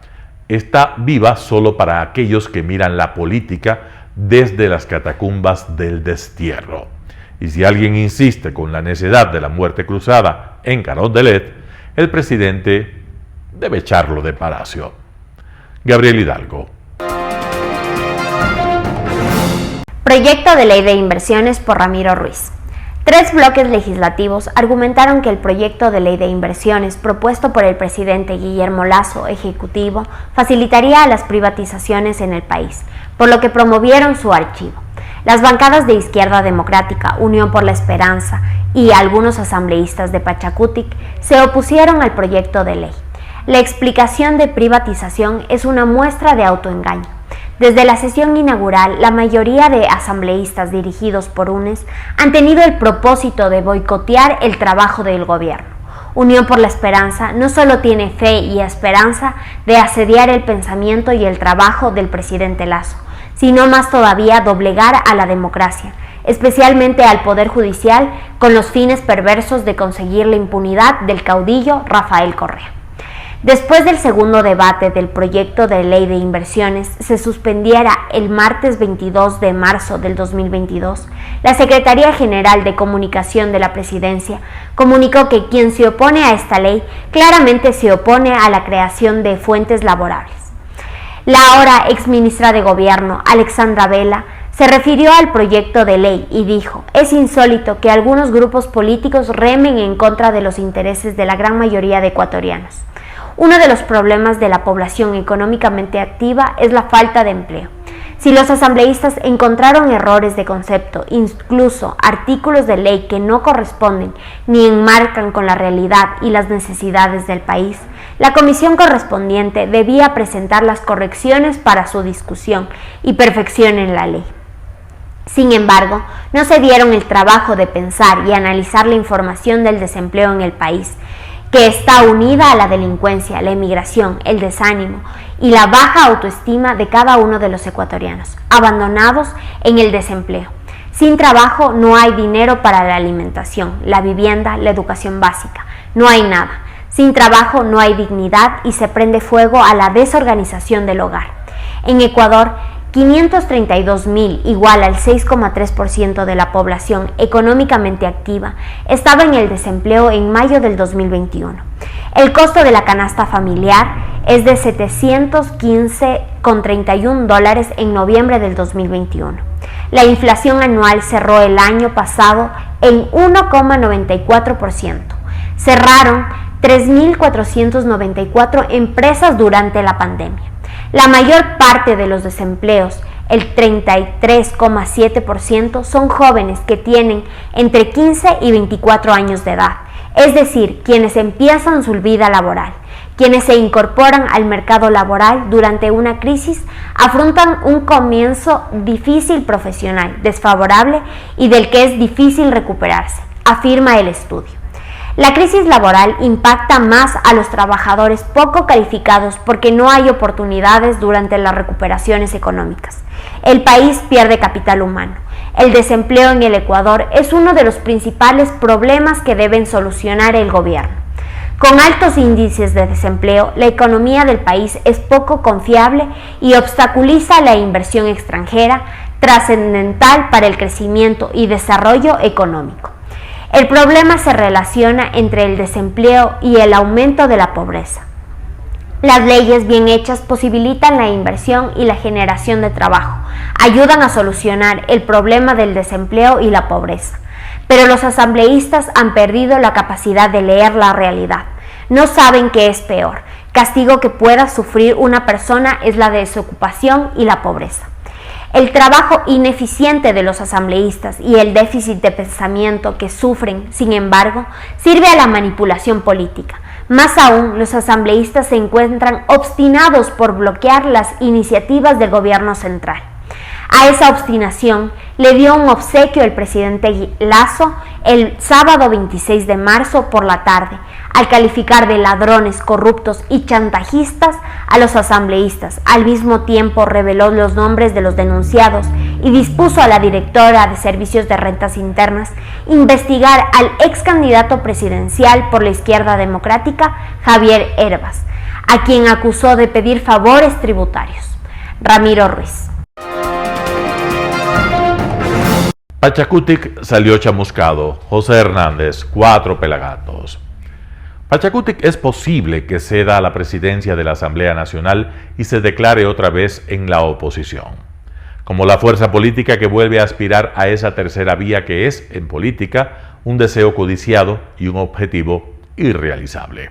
Está viva solo para aquellos que miran la política desde las catacumbas del destierro. Y si alguien insiste con la necedad de la muerte cruzada en Carondelet, el presidente debe echarlo de palacio. Gabriel Hidalgo. Proyecto de ley de inversiones por Ramiro Ruiz. 3 bloques legislativos argumentaron que el proyecto de ley de inversiones propuesto por el presidente Guillermo Lasso, ejecutivo, facilitaría las privatizaciones en el país, por lo que promovieron su archivo. Las bancadas de Izquierda Democrática, Unión por la Esperanza y algunos asambleístas de Pachacutic se opusieron al proyecto de ley. La explicación de privatización es una muestra de autoengaño. Desde la sesión inaugural, la mayoría de asambleístas dirigidos por UNES han tenido el propósito de boicotear el trabajo del gobierno. Unión por la Esperanza no solo tiene fe y esperanza de asediar el pensamiento y el trabajo del presidente Lasso, sino más todavía doblegar a la democracia, especialmente al Poder Judicial, con los fines perversos de conseguir la impunidad del caudillo Rafael Correa. Después del segundo debate del proyecto de ley de inversiones se suspendiera el martes 22 de marzo del 2022, la Secretaría General de Comunicación de la Presidencia comunicó que quien se opone a esta ley claramente se opone a la creación de fuentes laborables. La ahora exministra de Gobierno, Alexandra Vela, se refirió al proyecto de ley y dijo: es insólito que algunos grupos políticos remen en contra de los intereses de la gran mayoría de ecuatorianos. Uno de los problemas de la población económicamente activa es la falta de empleo. Si los asambleístas encontraron errores de concepto, incluso artículos de ley que no corresponden ni enmarcan con la realidad y las necesidades del país, la comisión correspondiente debía presentar las correcciones para su discusión y perfección en la ley. Sin embargo, no se dieron el trabajo de pensar y analizar la información del desempleo en el país, que está unida a la delincuencia, la emigración, el desánimo y la baja autoestima de cada uno de los ecuatorianos, abandonados en el desempleo. Sin trabajo no hay dinero para la alimentación, la vivienda, la educación básica, no hay nada. Sin trabajo no hay dignidad y se prende fuego a la desorganización del hogar. En Ecuador, 532,000, igual al 6,3% de la población económicamente activa, estaba en el desempleo en mayo del 2021. El costo de la canasta familiar es de $715,31 en noviembre del 2021. La inflación anual cerró el año pasado en 1,94%. Cerraron 3.494 empresas durante la pandemia. La mayor parte de los desempleos, el 33,7%, son jóvenes que tienen entre 15 y 24 años de edad, es decir, quienes empiezan su vida laboral. Quienes se incorporan al mercado laboral durante una crisis afrontan un comienzo difícil profesional, desfavorable y del que es difícil recuperarse, afirma el estudio. La crisis laboral impacta más a los trabajadores poco calificados porque no hay oportunidades durante las recuperaciones económicas. El país pierde capital humano. El desempleo en el Ecuador es uno de los principales problemas que deben solucionar el gobierno. Con altos índices de desempleo, la economía del país es poco confiable y obstaculiza la inversión extranjera, trascendental para el crecimiento y desarrollo económico. El problema se relaciona entre el desempleo y el aumento de la pobreza. Las leyes bien hechas posibilitan la inversión y la generación de trabajo, ayudan a solucionar el problema del desempleo y la pobreza. Pero los asambleístas han perdido la capacidad de leer la realidad. No saben qué es peor. Castigo que pueda sufrir una persona es la desocupación y la pobreza. El trabajo ineficiente de los asambleístas y el déficit de pensamiento que sufren, sin embargo, sirve a la manipulación política. Más aún, los asambleístas se encuentran obstinados por bloquear las iniciativas del gobierno central. A esa obstinación le dio un obsequio el presidente Lasso el sábado 26 de marzo por la tarde, al calificar de ladrones, corruptos y chantajistas a los asambleístas. Al mismo tiempo reveló los nombres de los denunciados y dispuso a la directora de Servicios de Rentas Internas investigar al ex candidato presidencial por la Izquierda Democrática, Javier Hervas, a quien acusó de pedir favores tributarios. Ramiro Ruiz. Pachacutic salió chamuscado. José Hernández, 4 pelagatos. Pachacutic es posible que ceda a la presidencia de la Asamblea Nacional y se declare otra vez en la oposición, como la fuerza política que vuelve a aspirar a esa tercera vía que es, en política, un deseo codiciado y un objetivo irrealizable.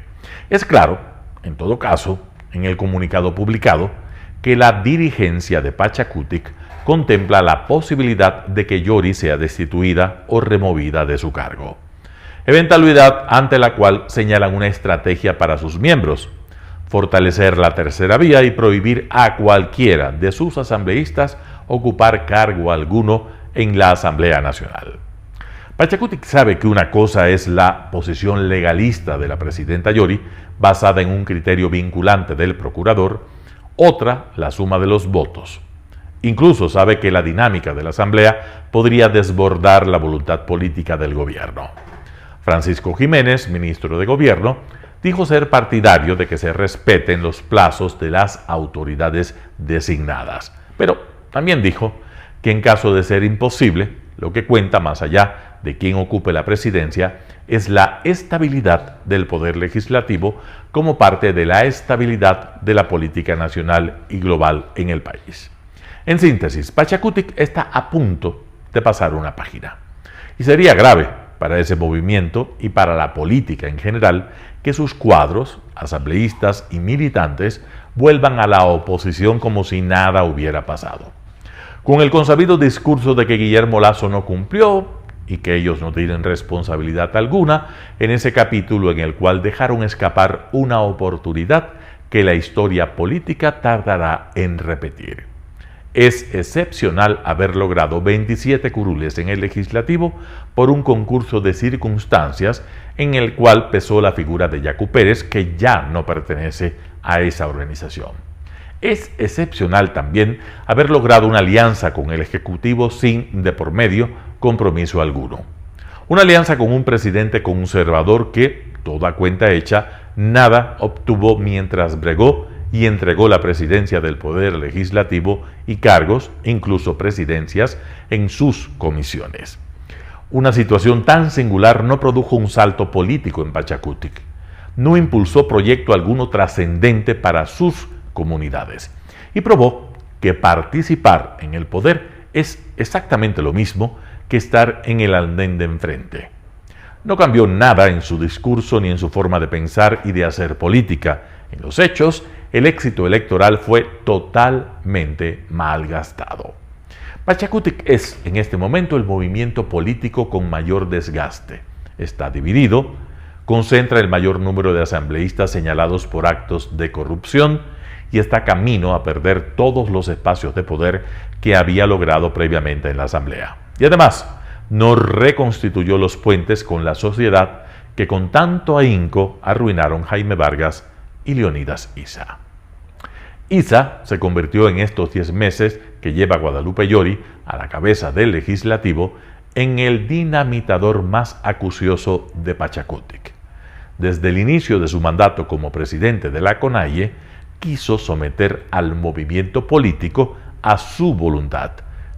Es claro, en todo caso, en el comunicado publicado, que la dirigencia de Pachacutic contempla la posibilidad de que Yori sea destituida o removida de su cargo. Eventualidad ante la cual señalan una estrategia para sus miembros: fortalecer la tercera vía y prohibir a cualquiera de sus asambleístas ocupar cargo alguno en la Asamblea Nacional. Pachacutic sabe que una cosa es la posición legalista de la presidenta Yori, basada en un criterio vinculante del procurador, otra la suma de los votos. Incluso sabe que la dinámica de la Asamblea podría desbordar la voluntad política del gobierno. Francisco Jiménez, ministro de Gobierno, dijo ser partidario de que se respeten los plazos de las autoridades designadas, pero también dijo que en caso de ser imposible, lo que cuenta más allá de quien ocupe la presidencia es la estabilidad del poder legislativo como parte de la estabilidad de la política nacional y global en el país. En síntesis, Pachacutic está a punto de pasar una página. Y sería grave para ese movimiento y para la política en general que sus cuadros, asambleístas y militantes vuelvan a la oposición como si nada hubiera pasado, con el consabido discurso de que Guillermo Lasso no cumplió y que ellos no tienen responsabilidad alguna en ese capítulo en el cual dejaron escapar una oportunidad que la historia política tardará en repetir. Es excepcional haber logrado 27 curules en el legislativo por un concurso de circunstancias en el cual pesó la figura de Yacu Pérez, que ya no pertenece a esa organización. Es excepcional también haber logrado una alianza con el Ejecutivo sin, de por medio, compromiso alguno. Una alianza con un presidente conservador que, toda cuenta hecha, nada obtuvo mientras bregó y entregó la presidencia del Poder Legislativo y cargos, incluso presidencias, en sus comisiones. Una situación tan singular no produjo un salto político en Pachacutic, no impulsó proyecto alguno trascendente para sus comunidades y probó que participar en el poder es exactamente lo mismo que estar en el andén de enfrente. No cambió nada en su discurso ni en su forma de pensar y de hacer política. En los hechos, el éxito electoral fue totalmente malgastado. Pachacutic es, en este momento, el movimiento político con mayor desgaste. Está dividido, concentra el mayor número de asambleístas señalados por actos de corrupción y está camino a perder todos los espacios de poder que había logrado previamente en la Asamblea. Y además, no reconstituyó los puentes con la sociedad que con tanto ahínco arruinaron Jaime Vargas y Leonidas Issa. Issa se convirtió en estos 10 meses que lleva Guadalupe Yori a la cabeza del legislativo en el dinamitador más acucioso de Pachacutic. Desde el inicio de su mandato como presidente de la CONAIE, quiso someter al movimiento político a su voluntad.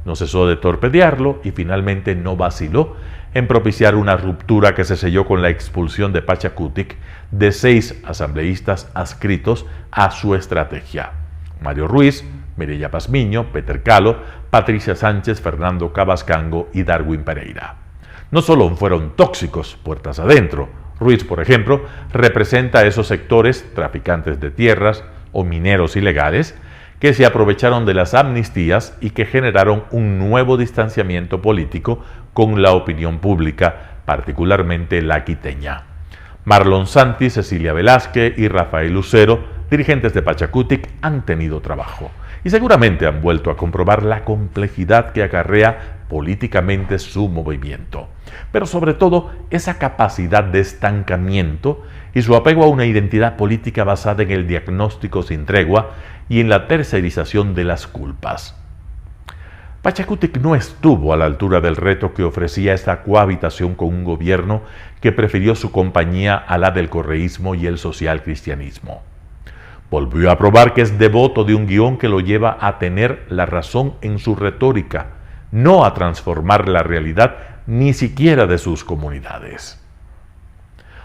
No cesó de torpedearlo y finalmente no vaciló en propiciar una ruptura que se selló con la expulsión de Pachacutic de 6 asambleístas adscritos a su estrategia: Mario Ruiz, Mireya Pazmiño, Peter Calo, Patricia Sánchez, Fernando Cabascango y Darwin Pereira. No solo fueron tóxicos puertas adentro. Ruiz, por ejemplo, representa a esos sectores, traficantes de tierras o mineros ilegales, que se aprovecharon de las amnistías y que generaron un nuevo distanciamiento político con la opinión pública, particularmente la quiteña. Marlon Santi, Cecilia Velázquez y Rafael Lucero, dirigentes de Pachacutic, han tenido trabajo y seguramente han vuelto a comprobar la complejidad que acarrea políticamente su movimiento, pero sobre todo esa capacidad de estancamiento y su apego a una identidad política basada en el diagnóstico sin tregua y en la tercerización de las culpas. Pachacutic no estuvo a la altura del reto que ofrecía esta cohabitación con un gobierno que prefirió su compañía a la del correísmo y el social cristianismo. Volvió a probar que es devoto de un guión que lo lleva a tener la razón en su retórica, no a transformar la realidad ni siquiera de sus comunidades.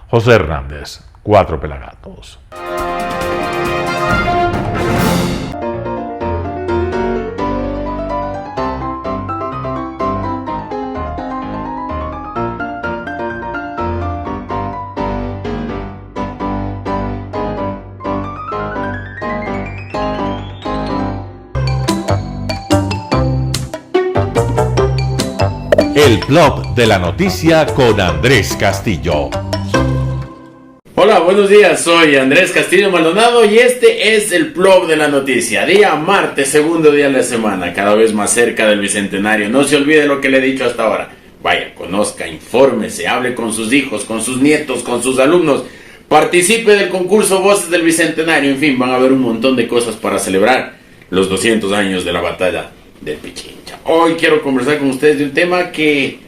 José Hernández, 4 Pelagatos. El blog de la noticia con Andrés Castillo. Hola, buenos días, soy Andrés Castillo Maldonado y este es el blog de la noticia. Día martes, segundo día de la semana, cada vez más cerca del Bicentenario. No se olvide lo que le he dicho hasta ahora. Vaya, conozca, infórmese, hable con sus hijos, con sus nietos, con sus alumnos. Participe del concurso Voces del Bicentenario. En fin, van a haber un montón de cosas para celebrar los 200 años de la batalla del Pichincha. Hoy quiero conversar con ustedes de un tema que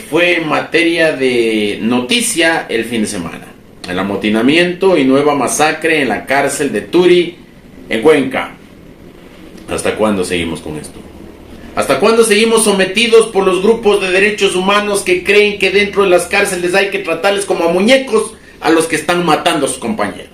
fue materia de noticia el fin de semana. El amotinamiento y nueva masacre en la cárcel de Turi, en Cuenca. ¿Hasta cuándo seguimos con esto? ¿Hasta cuándo seguimos sometidos por los grupos de derechos humanos que creen que dentro de las cárceles hay que tratarles como a muñecos a los que están matando a sus compañeros?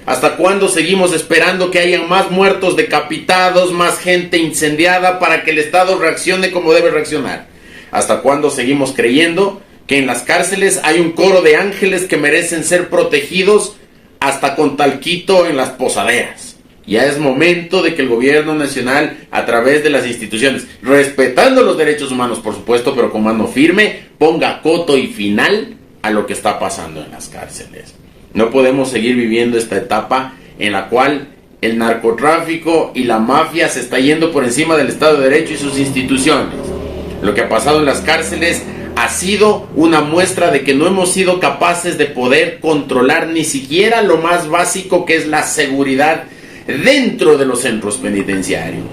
¿Hasta cuándo seguimos esperando que hayan más muertos decapitados, más gente incendiada para que el Estado reaccione como debe reaccionar? ¿Hasta cuándo seguimos creyendo que en las cárceles hay un coro de ángeles que merecen ser protegidos hasta con talquito en las posaderas? Ya es momento de que el gobierno nacional, a través de las instituciones, respetando los derechos humanos por supuesto, pero con mano firme, ponga coto y final a lo que está pasando en las cárceles. No podemos seguir viviendo esta etapa en la cual el narcotráfico y la mafia se está yendo por encima del Estado de Derecho y sus instituciones. Lo que ha pasado en las cárceles ha sido una muestra de que no hemos sido capaces de poder controlar ni siquiera lo más básico, que es la seguridad dentro de los centros penitenciarios.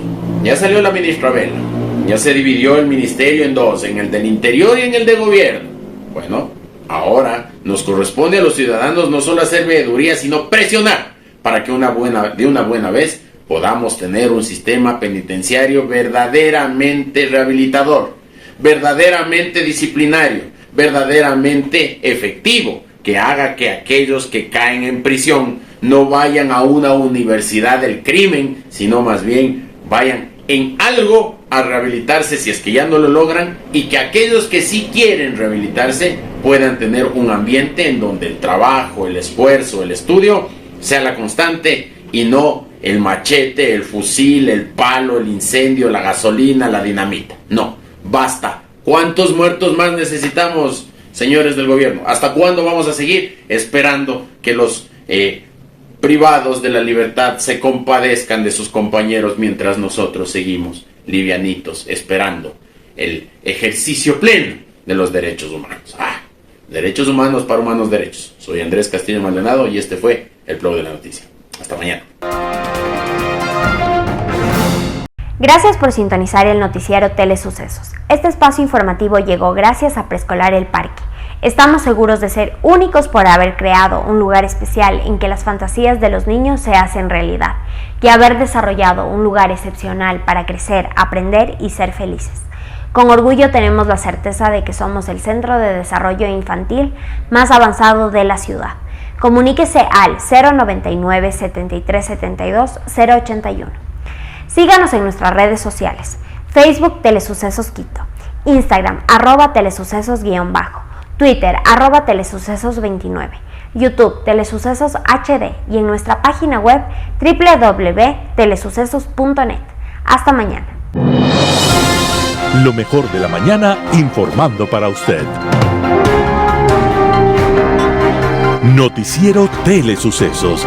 Ya salió la ministra Vela, ya se dividió el ministerio en dos, en el del interior y en el de gobierno. Bueno, ahora nos corresponde a los ciudadanos no solo hacer veeduría, sino presionar para que de una buena vez podamos tener un sistema penitenciario verdaderamente rehabilitador, verdaderamente disciplinario, verdaderamente efectivo, que haga que aquellos que caen en prisión no vayan a una universidad del crimen, sino más bien vayan en algo a rehabilitarse si es que ya no lo logran, y que aquellos que sí quieren rehabilitarse puedan tener un ambiente en donde el trabajo, el esfuerzo, el estudio sea la constante y no el machete, el fusil, el palo, el incendio, la gasolina, la dinamita. No, basta. ¿Cuántos muertos más necesitamos, señores del gobierno? ¿Hasta cuándo vamos a seguir esperando que los privados de la libertad se compadezcan de sus compañeros mientras nosotros seguimos livianitos esperando el ejercicio pleno de los derechos humanos? Derechos humanos para humanos derechos. Soy Andrés Castillo Maldonado y este fue el blog de la noticia. Hasta mañana. Gracias por sintonizar el noticiero Telesucesos. Este espacio informativo llegó gracias a Preescolar El Parque. Estamos seguros de ser únicos por haber creado un lugar especial en que las fantasías de los niños se hacen realidad y haber desarrollado un lugar excepcional para crecer, aprender y ser felices. Con orgullo tenemos la certeza de que somos el centro de desarrollo infantil más avanzado de la ciudad. Comuníquese al 099 73 72 081. Síganos en nuestras redes sociales: Facebook Telesucesos Quito, Instagram @telesucesos_, Twitter @telesucesos29. YouTube Telesucesos HD y en nuestra página web www.telesucesos.net. Hasta mañana. Lo mejor de la mañana informando para usted. Noticiero Telesucesos.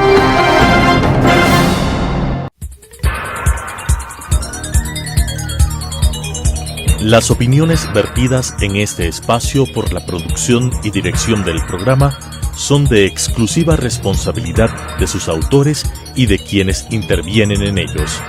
Las opiniones vertidas en este espacio por la producción y dirección del programa son de exclusiva responsabilidad de sus autores y de quienes intervienen en ellos.